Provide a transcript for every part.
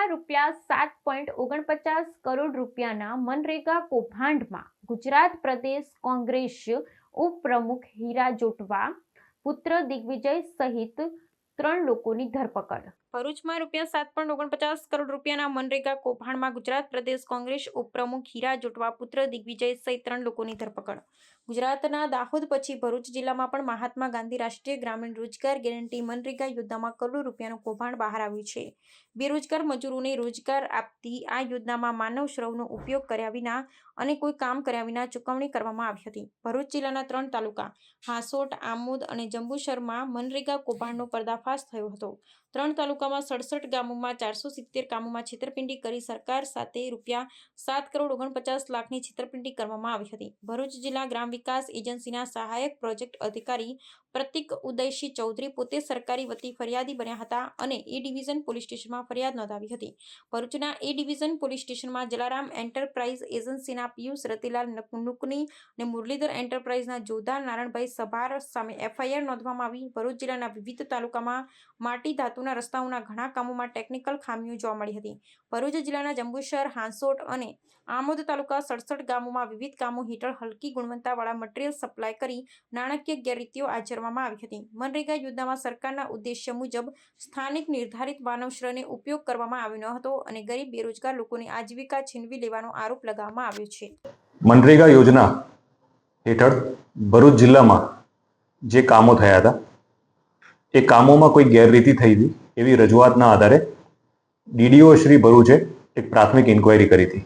₹7.49 કરોડ રૂપિયાના મનરેગા કૌભાંડમાં ગુજરાત પ્રદેશ કોંગ્રેસ ઉપપ્રમુખ હીરા જોટવા પુત્ર દિગ્વિજય સહિત 3 લોકોની ધરપકડ। ભરૂચમાં ₹7.49 કરોડ રૂપિયાના મનરેગા કૌભાંડમાં ગુજરાત પ્રદેશ કોંગ્રેસ ઉપપ્રમુખ હીરા જોટવા પુત્ર દિગ્વિજય સહિત 3 લોકોની ધરપકડ। ગુજરાતના દાહોદ પછી ભરૂચ જિલ્લામાં પણ મહાત્મા ગાંધી રાષ્ટ્રીય ગ્રામીણ રોજગાર ગેરંટી મનરેગા યોજનામાં કરોડો રૂપિયાનું કૌભાંડ બહાર આવ્યું છે। બેરોજગાર મજૂરોને રોજગાર આપતી આ યોજનામાં માનવ શ્રમનો ઉપયોગ કર્યા વિના અને કોઈ કામ કર્યા વિના ચૂકવણી કરવામાં આવી હતી। ભરૂચ જિલ્લાના 3 તાલુકા હાંસોટ, આમોદ અને જંબુસરમાં મનરેગા કૌભાંડનો પર્દાફાશ થયો હતો। 3 તાલુકામાં 67 ગામોમાં 470 કામોમાં છેતરપિંડી કરી સરકાર સાથે ₹7.49 કરોડની છેતરપિંડી કરવામાં આવી હતી। ભરૂચ જિલ્લા ગ્રામ વિકાસ એજન્સીના સહાયક પ્રોજેક્ટ અધિકારી પ્રતિક ઉદયસિંહ ચૌધરી પોતે સરકારી વતી ફરિયાદી બન્યા હતા અને એ ડિવિઝન પોલીસ સ્ટેશનમાં ફરિયાદ નોંધાવી હતી। ભરૂચના એ ડિવિઝન પોલીસ સ્ટેશનમાં જલારામ એન્ટરપ્રાઇઝ એજન્સીના પિયુષ રતિલાલ નુકની અને મુરલીધર એન્ટરપ્રાઇઝના જોધાર નારણભાઈ સભાર સામે એફઆઈઆર નોંધવામાં આવી। ભરૂચ જિલ્લાના વિવિધ તાલુકામાં માટી ધાતુના રસ્તાઓના ઘણા કામોમાં ટેકનિકલ ખામીઓ જોવા મળી હતી। ભરૂચ જિલ્લાના જંબુસર, હાંસોટ અને આમોદ તાલુકા 67 ગામોમાં વિવિધ કામો હેઠળ હલકી ગુણવત્તાવાળા મટીરીયલ સપ્લાય કરી નાણાકીય ગેરરીતિઓ આચરવામાં આવી હતી। મનરેગા યોજનામાં સરકારના ઉદ્દેશ્ય મુજબ સ્થાનિક નિર્ધારિત માનવશ્રમનો ઉપયોગ કરવામાં આવ્યો ન હતો અને ગરીબ બેરોજગાર લોકોની આજીવિકા છીનવી લેવાનો આરોપ લગાવવામાં આવ્યો છે। મનરેગા યોજના હેઠળ ભરૂચ જિલ્લામાં જે કામો થયા હતા એ કામોમાં કોઈ ગેરરીતિ થઈ હતી એવી રજૂઆતના આધારે ડીડીઓ શ્રી ભરૂચે એક પ્રાથમિક ઇન્ક્વાયરી કરી હતી।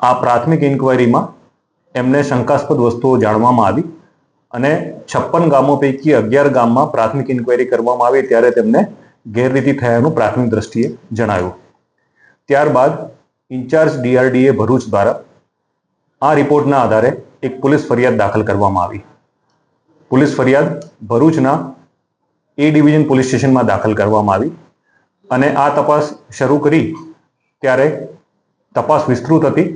આ પ્રાથમિક ઇન્ક્વાયરીમાં એમને શંકાસ્પદ વસ્તુઓ જાણવામાં આવી અને 56 ગામો પૈકી 11 ગામમાં પ્રાથમિક ઇન્ક્વાયરી કરવામાં આવી ત્યારે તેમને ગેરરીતિ થયાનું પ્રાથમિક દ્રષ્ટિએ જણાવ્યું। ત્યારબાદ ઇન્ચાર્જ ડીઆરડીએ ભરૂચ દ્વારા આ રિપોર્ટના આધારે એક પોલીસ ફરિયાદ દાખલ કરવામાં આવી। પોલીસ ફરિયાદ ભરૂચના એ ડિવિઝન પોલીસ સ્ટેશનમાં દાખલ કરવામાં આવી અને આ તપાસ શરૂ કરી ત્યારે તપાસ વિસ્તૃત હતી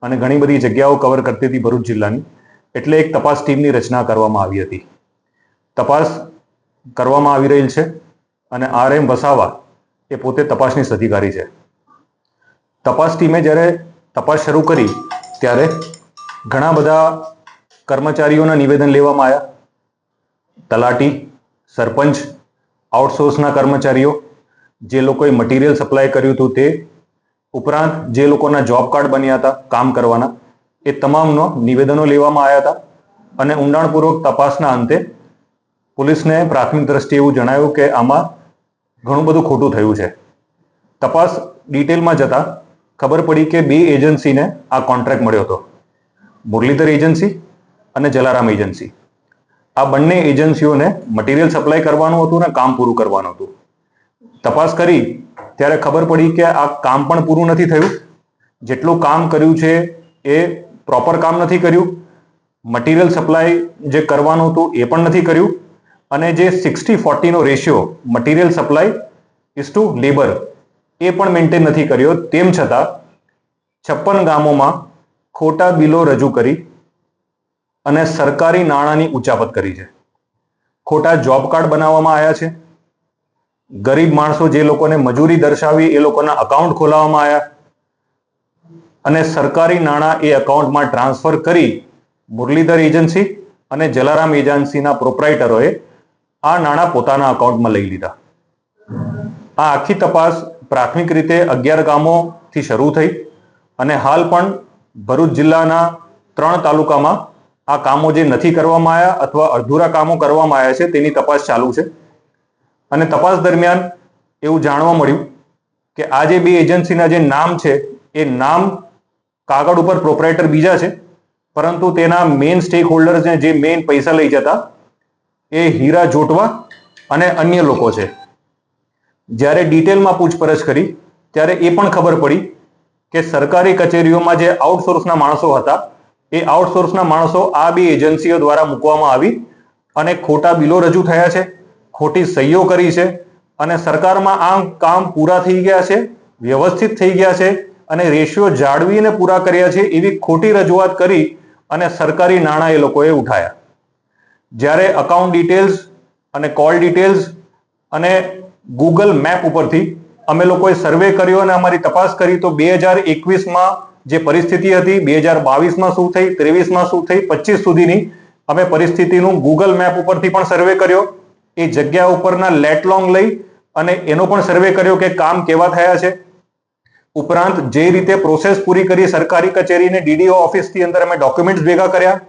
અને ઘણી બધી જગ્યાઓ કવર કરતી હતી ભરૂચ જિલ્લાની, એટલે એક તપાસ ટીમની રચના કરવામાં આવી હતી। તપાસ કરવામાં આવી રહેલ છે અને RM વસાવા એ પોતે તપાસનીશ અધિકારી છે। તપાસ ટીમે જ્યારે તપાસ શરૂ કરી ત્યારે ઘણા બધા કર્મચારીઓના નિવેદન લેવામાં આવ્યા। તલાટી, સરપંચ, આઉટસોર્સના કર્મચારીઓ, જે લોકોએ મટીરિયલ સપ્લાય કર્યું હતું તે ઉપરાંત જે લોકોના જોબ કાર્ડ બન્યા હતા કામ કરવાના એ તમામનો નિવેદનો લેવામાં આવ્યા હતા અને ઊંડાણપૂર્વક તપાસના અંતે પોલીસને પ્રાથમિક દ્રષ્ટિએ એવું જણાવ્યું કે આમાં ઘણું બધું ખોટું થયું છે। તપાસ ડિટેલમાં જતા ખબર પડી કે 2 એજન્સીને આ કોન્ટ્રાક્ટ મળ્યો હતો, મુરલીધર એજન્સી અને જલારામ એજન્સી। આ બંને એજન્સીઓને મટીરિયલ સપ્લાય કરવાનું હતું અને કામ પૂરું કરવાનું હતું। તપાસ કરી ત્યારે ખબર પડી કે આ કામ પણ પૂરું નથી થયું, જેટલું કામ કર્યું છે એ પ્રોપર કામ નથી કર્યું, મટીરિયલ સપ્લાય જે કરવાનું હતું એ પણ નથી કર્યું અને જે 60-40નો ratio material supply is to labour એ પણ મેન્ટેન નથી કર્યો। તેમ છતાં 56 ગામોમાં ખોટા બિલો રજૂ કરી અને સરકારી નાણાંની ઉચાપત કરી છે। ખોટા જોબ કાર્ડ બનાવવામાં આવ્યા છે। ગરીબ માણસો જે લોકોને મજૂરી દર્શાવી એ લોકોના અકાઉન્ટ ખોલાવવામાં આવ્યા અને સરકારી નાણાં એ એકાઉન્ટમાં ટ્રાન્સફર કરી મુરલીધર એજન્સી અને જલારામ એજન્સીના પ્રોપ્રાઇટરોએ આ નાણાં પોતાના અકાઉન્ટમાં લઈ લીધા। આ આખી તપાસ પ્રાથમિક રીતે 11 ગામોથી શરૂ થઈ અને હાલ પણ ભરૂચ જિલ્લાના 3 તાલુકામાં આ કામો જે નથી કરવામાં આવ્યા અથવા અધૂરા કામો કરવામાં આવ્યા છે તેની તપાસ ચાલુ છે અને તપાસ દરમિયાન એવું જાણવા મળ્યું કે આ જે 2 એજન્સીના જે નામ છે એ નામ કાગળ ઉપર પ્રોપ્રાઇટર બીજા છે, પરંતુ તેના મેઇન સ્ટેક હોલ્ડર્સને જે મેઇન પૈસા લઈ જતા એ હીરા જોટવા અને અન્ય લોકો છે। જ્યારે ડિટેલમાં પૂછપરછ કરી ત્યારે એ પણ ખબર પડી કે સરકારી કચેરીઓમાં જે આઉટસોર્સના માણસો હતા એ આઉટસોર્સના માણસો આ 2 એજન્સીઓ દ્વારા મૂકવામાં આવી અને ખોટા બિલો રજૂ થયા છે, ખોટી સહીઓ કરી છે અને સરકારમાં આ કામ પૂરા થઈ ગયા છે, વ્યવસ્થિત થઈ ગયા છે અને રેશિયો જાળવીને પૂરા કર્યા છે એવી ખોટી રજૂઆત કરી અને સરકારી નાણાં એ લોકોએ ઉઠાયા। જ્યારે અકાઉન્ટ ડિટેલ્સ અને કોલ ડિટેલ્સ અને ગૂગલ મેપ ઉપરથી અમે લોકોએ સર્વે કર્યો અને અમારી તપાસ કરી તો 2021માં જે પરિસ્થિતિ હતી, 2022માં શું થઈ, 23માં શું થઈ, 25 સુધીની અમે પરિસ્થિતિનું ગૂગલ મેપ ઉપરથી પણ સર્વે કર્યો. એ જગ્યા ઉપરના લેટલોંગ લઈ અને એનો પણ સર્વે કર્યો કે કામ કેવા થયા છે. ઉપરાંત જે રીતે પ્રોસેસ પૂરી કરી સરકારી કચેરીને ડીડીઓ ઓફિસથી અંદર અમે ડોક્યુમેન્ટ્સ ભેગા કર્યા,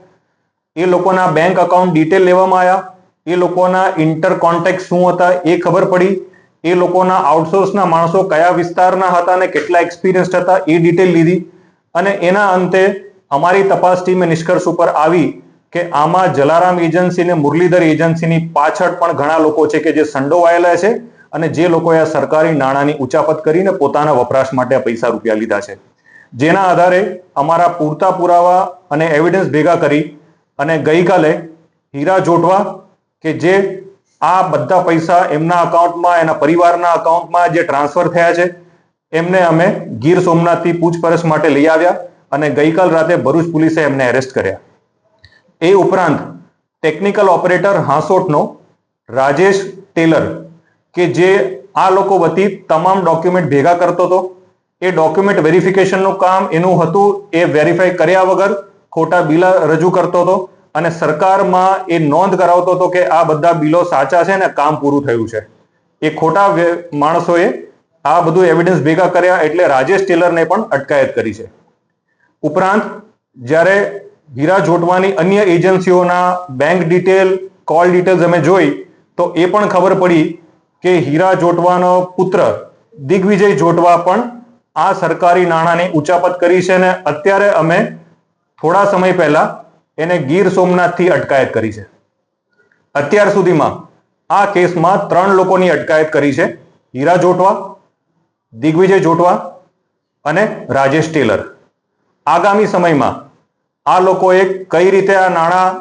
એ લોકોના બેંક અકાઉન્ટ ડિટેલ લેવામાં આવ્યા, એ લોકોના ઇન્ટર કોન્ટેક્ટ શું હતા એ ખબર પડી, એ લોકોના આઉટસોર્સના માણસો કયા વિસ્તારના હતા અને કેટલા એક્સપિરિયન્સ હતા એ ડિટેલ લીધી. અને એના અંતે અમારી તપાસ ટીમે નિષ્કર્ષ ઉપર આવી કે આમાં જલારામ એજન્સી અને મુરલીધર એજન્સીની પાછળ પણ ઘણા લોકો છે કે જે સંડોવાયેલા છે અને જે લોકોએ આ સરકારી નાણાંની ઉચાપત કરીને પોતાના વપરાશ માટે પૈસા રૂપિયા લીધા છે. જેના આધારે અમારા પૂરતા પુરાવા અને એવિડન્સ ભેગા કરી અને ગઈકાલે હીરા જોટવા કે જે આ બધા પૈસા એમના અકાઉન્ટમાં, એના પરિવારના અકાઉન્ટમાં જે ટ્રાન્સફર થયા છે, એમને અમે ગીર સોમનાથથી પૂછપરછ માટે લઈ આવ્યા અને ગઈકાલ રાતે ભરૂચ પોલીસે એમને એરેસ્ટ કર્યા. એ ઉપરાંત ટેકનિકલ ઓપરેટર હાંસોટનો રાજેશ ટેલર કે જે આ લોકો વતી તમામ ડોક્યુમેન્ટ ભેગા કરતો હતો, એ ડોક્યુમેન્ટ વેરિફિકેશનનું કામ એનું હતું. એ વેરીફાઈ કર્યા વગર ખોટા બિલ રજૂ કરતો હતો અને સરકારમાં એ નોંધ કરાવતો હતો કે આ બધા બિલો સાચા છે ને કામ પૂરું થયું છે. એ ખોટા માણસોએ આ બધું એવિડન્સ ભેગા કર્યા એટલે રાજેશ ટેલરને પણ અટકાયત કરી છે. ઉપરાંત જ્યારે હીરા જોટવાની અન્ય એજન્સીઓના બેંક ડિટેલ, કોલ ડિટેલ્સ અમે જોઈ તો એ પણ ખબર પડી કે હીરા જોટવાનો પુત્ર દિગ્વિજય જોટવા પણ આ સરકારી નાણાંની ઉચાપત કરી છે અને અત્યારે અમે થોડા સમય પહેલા એને ગીર સોમનાથથી અટકાયત કરી છે. અત્યાર સુધીમાં આ કેસમાં 3 લોકોની અટકાયત કરી છે: હીરા જોટવા, દિગ્વિજય જોટવા અને રાજેશ ટેલર. આગામી સમયમાં આ લોકોએ કઈ રીતે આ નાણાં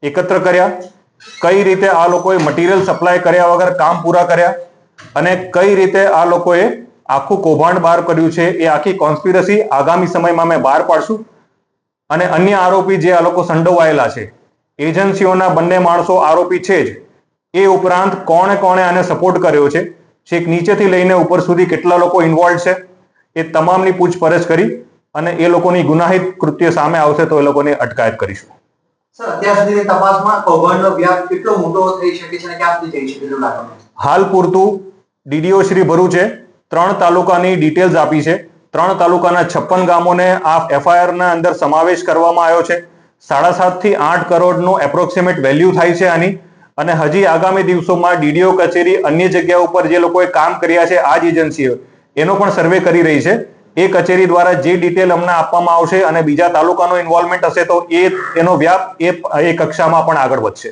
એકત્ર કર્યા, કઈ રીતે આ લોકોએ મટીરિયલ સપ્લાય કર્યા વગર કામ પૂરા કર્યા અને કઈ રીતે આ લોકોએ આખું કૌભાંડ બહાર કર્યું છે, એ આખી કોન્સ્પિરસી આગામી સમયમાં અમે બહાર પાડશું. અને અન્ય આરોપી જે આ લોકો સંડોવાયેલા છે, એજન્સીઓના બંને માણસો આરોપી છે જ, એ ઉપરાંત કોણે કોણે આને સપોર્ટ કર્યો છે, છેક નીચેથી લઈને ઉપર સુધી કેટલા લોકો ઇન્વોલ્વ છે, એ તમામની પૂછપરછ કરી અને એ લોકોની ગુનાહિત કૃત્ય સામે આવશે તો એ લોકોની અટકાયત કરીશું. સર, અત્યાર સુધીની તપાસમાં કૌભાંડનો વ્યાપ કેટલો મોટો થઈ શકે છે અને ક્યાંથી થઈ શકે તેવું લાગે છે? હાલ પૂરતું ડીડીઓ શ્રી ભરૂચે 3 તાલુકાની ડિટેલ્સ આપી છે. 3 તાલુકાના 56 ગામોને આ એફઆઈઆર ના અંદર સમાવેશ કરવામાં આવ્યો છે. 7.5 થી 8 કરોડનું એપ્રોક્સિમેટ વેલ્યુ થાય છે આની. અને હજી આગામી દિવસોમાં ડીડીઓ કચેરી અન્ય જગ્યા ઉપર જે લોકોએ કામ કર્યા છે આ જ એજન્સીઓ, એનો પણ સર્વે કરી રહી છે. એ કચેરી દ્વારા જે ડિટેલ અમને આપવામાં આવશે અને બીજા તાલુકાનો ઇન્વોલ્વમેન્ટ હશે તો એનો વ્યાપ એ કક્ષામાં પણ આગળ વધશે.